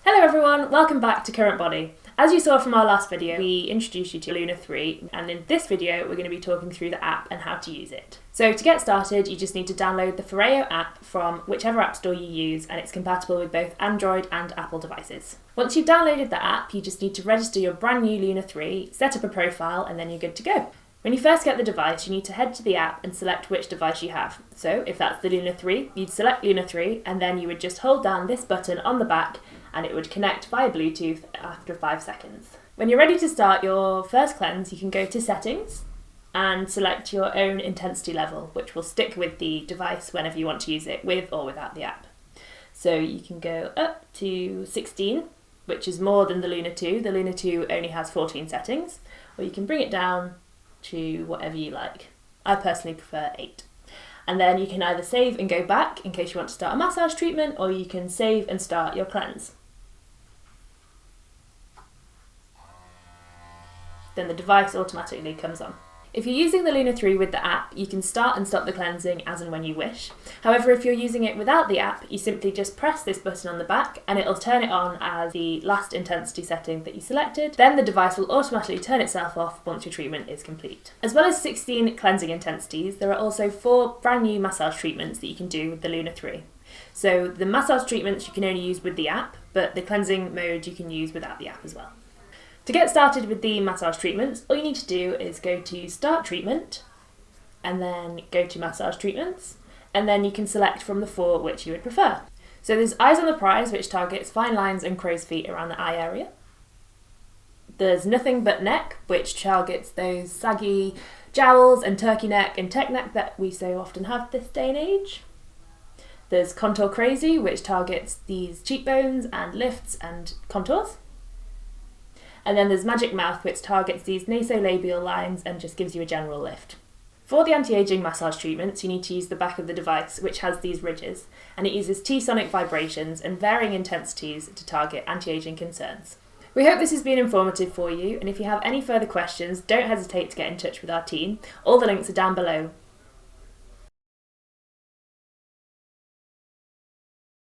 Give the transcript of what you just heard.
Hello everyone, welcome back to Current Body. As you saw from our last video, we introduced you to Luna 3, and in this video we're going to be talking through the app and how to use it. So to get started, you just need to download the FOREO app from whichever app store you use, and it's compatible with both Android and Apple devices. Once you've downloaded the app, you just need to register your brand new Luna 3, set up a profile, and then you're good to go. When you first get the device, you need to head to the app and select which device you have. So if that's the Luna 3, you'd select Luna 3, and then you would just hold down this button on the back and it would connect via Bluetooth after 5 seconds. When you're ready to start your first cleanse, you can go to Settings and select your own intensity level, which will stick with the device whenever you want to use it, with or without the app. So you can go up to 16, which is more than the Luna 2. The Luna 2 only has 14 settings, or you can bring it down to whatever you like. I personally prefer 8. And then you can either save and go back in case you want to start a massage treatment, or you can save and start your cleanse. Then the device automatically comes on. If you're using the Luna 3 with the app, you can start and stop the cleansing as and when you wish. However, if you're using it without the app, you simply just press this button on the back and it'll turn it on as the last intensity setting that you selected. Then the device will automatically turn itself off once your treatment is complete. As well as 16 cleansing intensities, there are also 4 brand new massage treatments that you can do with the Luna 3. So the massage treatments you can only use with the app, but the cleansing mode you can use without the app as well. To get started with the massage treatments, all you need to do is go to Start Treatment, and then go to Massage Treatments, and then you can select from the 4 which you would prefer. So there's Eyes on the Prize, which targets fine lines and crow's feet around the eye area. There's Nothing But Neck, which targets those saggy jowls and turkey neck and tech neck that we so often have this day and age. There's Contour Crazy, which targets these cheekbones and lifts and contours. And then there's Magic Mouth, which targets these nasolabial lines and just gives you a general lift. For the anti-aging massage treatments, you need to use the back of the device, which has these ridges, and it uses T-sonic vibrations and varying intensities to target anti-aging concerns. We hope this has been informative for you, and if you have any further questions, don't hesitate to get in touch with our team. All the links are down below.